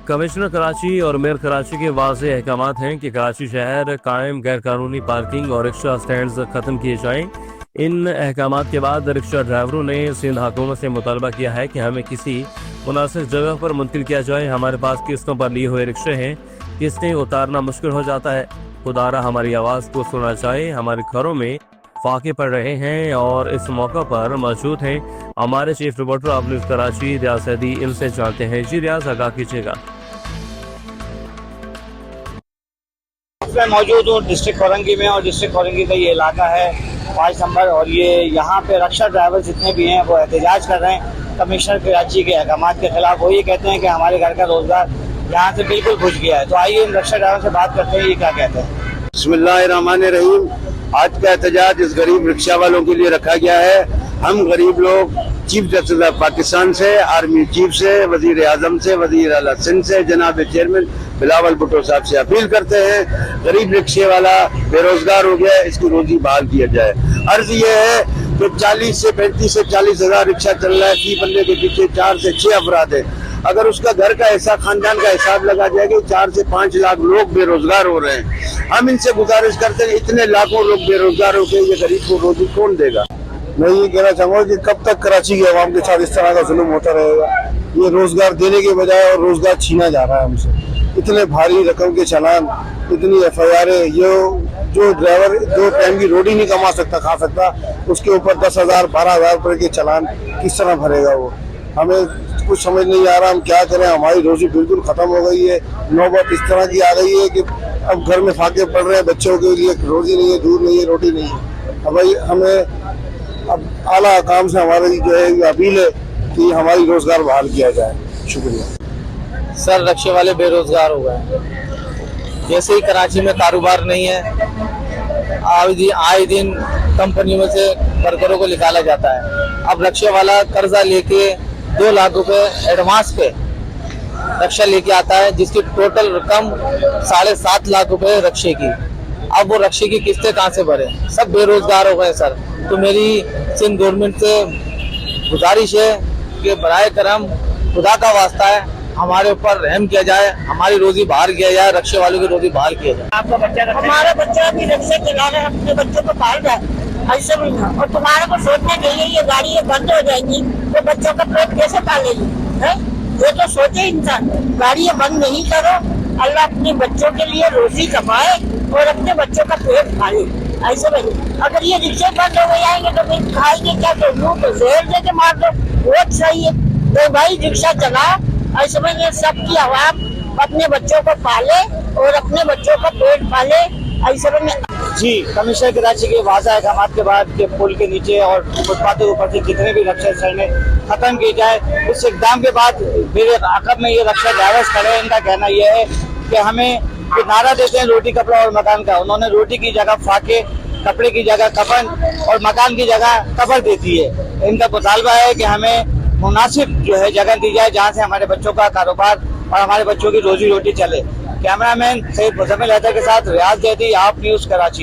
Commissioner Karachi और mayor Karachi के वाज़ेह अहकामात हैं कि कराची शहर कायम गैर कानूनी पार्किंग और रिक्शा स्टैंड ख़त्म किए जाएं। इन अहकामात के बाद रिक्शा ड्राइवरों ने सिंध हुकूमत से मुतालबा किया है कि हमें किसी मुनासिब जगह पर मुंतकिल किया जाए। हमारे पास किस्तों पर लिए हुए रिक्शे हैं, किस्तें उतारना मुश्किल हो जाता है। खुदारा हमारी आवाज़ को सुनना चाहिए। हमारे घरों में फाके पड़ रहे हैं और इस मौका पर मौजूद हैं हमारे chief reporter of news Karachi Riyaz Saidi. इनसे जानते हैं। जी रियाज, आगाह कीजिएगा। मैं मौजूद हूँ डिस्ट्रिक्ट औरंगी में और डिस्ट्रिक्ट औरंगी का ये इलाका है 5 नंबर और ये यहाँ पे रक्षा ड्राइवर जितने भी हैं वो एहतजाज कर रहे हैं कमिश्नर कराची के अहकामात के खिलाफ। वो ये कहते हैं कि हमारे घर का रोजगार यहाँ से बिल्कुल घुस गया है। तो आइए इन रक्षा ड्राइवर से बात करते हैं, ये क्या कहते हैं। बिस्मिल्लाहिर्रहमानिर्रहीम। आज का एहतजाज इस गरीब रिक्शा वालों के लिए रखा गया है। हम गरीब लोग चीफ जस्टिस ऑफ पाकिस्तान से, आर्मी चीफ से, वजीर आजम से, वजीर आला सिंध से, जनाब चेयरमैन बिलावल भुट्टो साहब से अपील करते हैं गरीब रिक्शे वाला बेरोजगार हो गया, इसकी रोजी बहाल किया जाए। अर्ज ये है कि 40 से 35 से 40 हजार रिक्शा चल रहा है, फी बंदे के पीछे 4 से 6 अफराद है। अगर उसका घर का ऐसा खानदान का हिसाब लगा जाएगा 4 से 5 लाख लोग बेरोजगार हो रहे हैं। हम इनसे गुजारिश करते हैं, इतने लाखों लोग बेरोजगार हो गए, ये गरीब को रोजी कौन देगा। मैं ये कहना चाहूँगा कि कब तक कराची के अवाम के साथ इस तरह का जुल्म होता रहेगा। ये रोजगार देने के बजाय और रोजगार छीना जा रहा है हमसे। इतने भारी रकम के चालान, इतनी FIR, जो ड्राइवर 2 टाइम की रोटी नहीं कमा सकता, खा सकता, उसके ऊपर 10,000 12,000 रुपए के चालान किस तरह भरेगा वो। हमें कुछ समझ नहीं आ रहा हम क्या करें। हमारी रोजी बिल्कुल खत्म हो गई है। नौबत इस तरह की आ गई है कि अब घर में फाके पड़ रहे हैं, बच्चों के लिए रोजी नहीं है, दूध नहीं है, रोटी नहीं है। अब भाई हमें अब आला काम से हमारी जो है अपील है कि हमारी रोजगार बहाल किया जाए। शुक्रिया। सर, रक्शे वाले बेरोजगार हो गए। जैसे ही कराची में कारोबार नहीं है, आए दिन कंपनियों में से वर्करों को निकाला जाता है। अब रक्शे वाला कर्जा लेके 2 लाख रुपए एडवांस पे रक्षा लेके आता है, जिसकी टोटल रकम 7.5 लाख रुपए रक्षे की। अब वो रक्षे की किस्तें कहाँ से भरे? सब बेरोजगार हो गए सर। तो मेरी सिंध गवर्नमेंट से गुजारिश है कि बराए करम खुदा का वास्ता है, हमारे ऊपर रहम किया जाए, हमारी रोजी बाहर किया जाए, रक्षे वालों की रोजी बाहर किया जाए। आपका बच्चा हमारा बच्चा भी रिक्शे चला रहे, अपने बच्चों को पाल रहा है, ऐसे भी ना। और तुम्हारे को सोचना चाहिए ये गाड़ी ये बंद हो जाएगी तो बच्चों का पेट कैसे पालेगी है? ये तो सोचे इंसान। गाड़ी ये बंद नहीं करो, अल्लाह अपने बच्चों के लिए रोजी कमाए और अपने बच्चों का पेट पाले। ऐसे नहीं, अगर ये रिक्शे बंद हो गए आएंगे तो फिर खाएंगे क्या? तो मुंह को जहर देके मार दो, वो सही है। तो भाई रिक्शा चला, ऐसे में ये सबकी आवाम अपने बच्चों को पाले और अपने बच्चों का पेट पाले। ऐसे में जी, कमिश्नर कराची के वाज़ेह अहकामात के बाद के पुल के नीचे और फुटपाथ के ऊपर से जितने भी रक्षा स्टैंड खत्म किए जाए, इस इकदाम के बाद मेरे अकब में ये रक्षा ड्राइवर्स खड़े हैं। इनका कहना यह है कि हमें जो नारा देते हैं रोटी कपड़ा और मकान का, उन्होंने रोटी की जगह फाके, कपड़े की जगह कफन और मकान की जगह कब्र देती है। इनका मुतालबा है कि हमें मुनासिब जो है जगह दी जाए जहाँ से हमारे बच्चों का कारोबार और हमारे बच्चों की रोजी रोटी चले। कैमरामैन सैयद मुजम्मिल हैदर के साथ रियाज जैदी, आप न्यूज़ कराची।